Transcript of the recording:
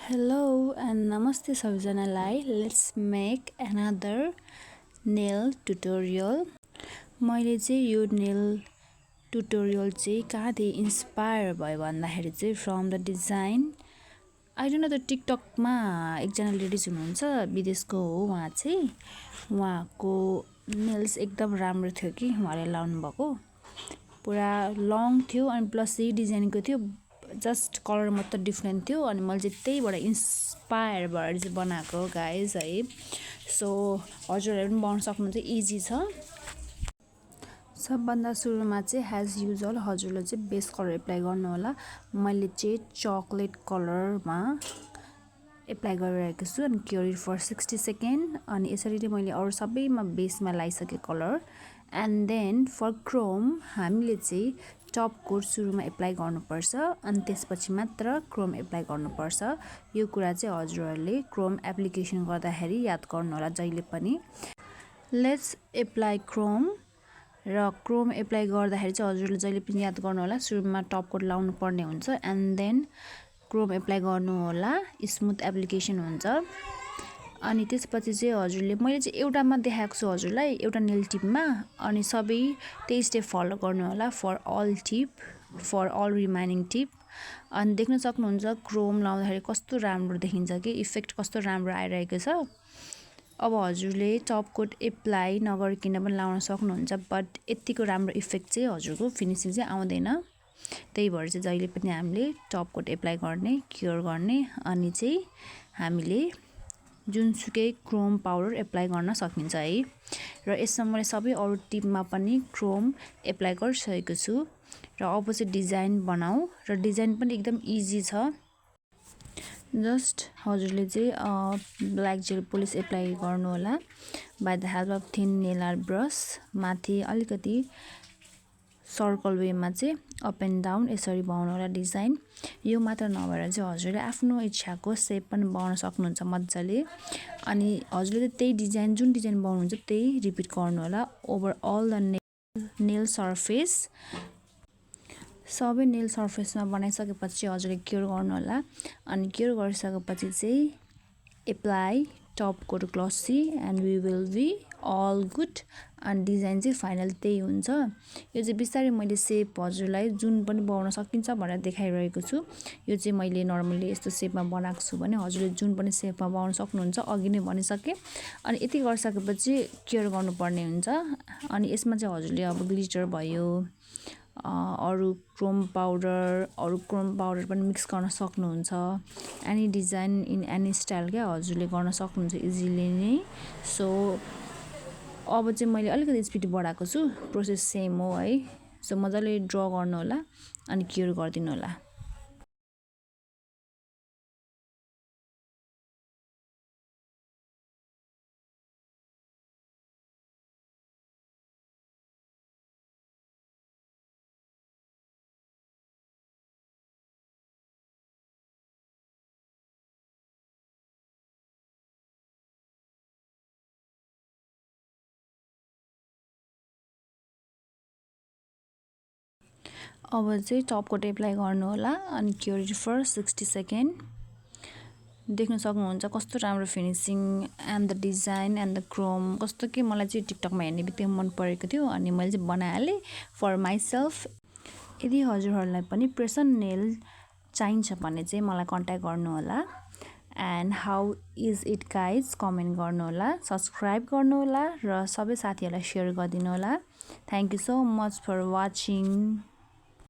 Hello and namaste सबैजनालाई. Let's make another nail tutorial. मैले चाहिँ यो nail tutorial चाहिँ कहाँदेखि इन्स्पायर भयो भन्दाखेरि चाहिँ from the design. I don't know the टिकटकमा एकजना लेडिज हुनुहुन्छ विदेशको हो उहाँ चाहिँ उहाँको नेल्स एकदम राम्रो थियो कि उहाँले लाउनु भएको पुरा लङ थियो अनि प्लस यही डिजाइनको थियो जस्ट कलर मात्र डिफ्रेन्ट थियो अनि मैले चाहिँ त्यहीबाट इन्स्पायर भएर चाहिँ बनाएको गाइज है सो हजुरहरूले पनि बनाउन सक्नुहुन्छ इजी छ सबभन्दा सुरुमा चाहिँ एज युजुअल हजुरले चाहिँ बेस कलर एप्लाई गर्नु होला मैले चाहिँ चकलेट कलरमा एप्लाई गरिरहेको छु अनि क्योर इट फर 60 सेकेन्ड अनि यसरी चाहिँ मैले अरू सबैमा बेसमा लगाइसकेँ colour and then for chrome हामीले चाहिँ टप कोट सुरुमा एप्लाई गर्नुपर्छ अनि त्यसपछि मात्र क्रोम एप्लाई गर्नुपर्छ यो कुरा चाहिँ हजुरहरूले क्रोम एप्लिकेसन गर्दाखेरि याद गर्नु होला जहिले पनि लेट्स एप्लाई क्रोम र क्रोम एप्लाई गर्दाखेरि चाहिँ हजुरले जहिले पनि याद गर्नु होला सुरुमा टप कोट लाउनु पर्ने हुन्छ एन्ड देन क्रोम एप्लाई गर्नु होला स्मुथ एप्लिकेसन हुन्छ अनि त्यसपछि चाहिँ हजुरले मैले चाहिँ एउटामा देखाएको छु हजुरलाई एउटा नेल टिपमा अनि सबै त्यही स्टेप फलो गर्नु होला फर अल रिमाइनिङ टिप अनि देख्न सक्नुहुन्छ क्रोम लाउँदाखेरि कस्तो राम्रो देखिन्छ कि इफेक्ट कस्तो राम्रो आइरहेको छ अब हजुरले टप कोट एप्लाई नगरिकन पनि लाउन सक्नुहुन्छ बट यतिको राम्रो इफेक्ट चाहिँ हजुरको फिनिसिङ चाहिँ आउँदैन त्यही भएर चाहिँ जहिले पनि हामीले टप कोट एप्लाई गर्ने क्योर गर्ने अनि चाहिँ हामीले जुनसुकै क्रोम पाउडर एप्लाई गर्न सकिन्छ है र यसमा मैले सबै अरू टिपमा पनि क्रोम एप्लाई गरिसकेको छु र अब चाहिँ डिजाइन बनाऊ र डिजाइन पनि एकदम इजी छ जस्ट हजुरले चाहिँ ब्ल्याक जेल पोलिस एप्लाई गर्नु होला by the help of thin nail art brush माथि अलिकति सर्कल वेमा चाहिँ अप एन्ड डाउन यसरी बनाउनु होला डिजाइन यो मात्र नभएर चाहिँ हजुरले आफ्नो इच्छाको सेप पनि बनाउन सक्नुहुन्छ मजाले अनि हजुरले त्यही डिजाइन जुन डिजाइन बनाउनुहुन्छ त्यही रिपिट गर्नु होला over all the nail surface सबै नेल सर्फेसमा बनाइसकेपछि हजुरले क्योर गर्नु होला अनि क्योर गरिसकेपछि चाहिँ apply top coat glossy and we will be all good अनि डिजाइन चाहिँ फाइनल त्यही हुन्छ यो चाहिँ बिस्तारै मैले सेप हजुरलाई जुन पनि बनाउन सकिन्छ भनेर देखाइरहेको छु यो चाहिँ मैले नर्मली यस्तो सेपमा बनाएको छु भने हजुरले जुन पनि सेपमा बनाउन सक्नुहुन्छ अघि नै भनिसकेँ अनि यति गरिसकेपछि क्योर गर्नुपर्ने हुन्छ अनि यसमा चाहिँ हजुरले अब ग्लिटर भयो अरू क्रोम पाउडर पनि मिक्स गर्न सक्नुहुन्छ any design in any style क्या हजुरले गर्न सक्नुहुन्छ इजिली नै सो अब चाहिँ मैले अलिकति स्पिड बढाएको छु प्रोसेस सेम हो है सो मजाले ड्र गर्नु होला अनि क्योर गरिदिनु होला अब चाहिँ टप कोट एप्लाई गर्नु होला अनि क्योर इट फर 60 सेकेन्ड देख्न सक्नुहुन्छ कस्तो राम्रो finishing and the design and the Chrome कस्तो कि मलाई चाहिँ टिकटकमा हेर्ने बित्तिकै मन परेको थियो अनि मैले चाहिँ बनाइहालेँ फर माइसेल्फ यदि हजुरहरूलाई पनि प्रेसन नेल चाहिन्छ भने चाहिँ मलाई कन्ट्याक्ट गर्नु होला and how is it guys comment गर्नु होला सब्सक्राइब गर्नु होला र सबै साथीहरूलाई सेयर गरिदिनु होला thank you so much for watching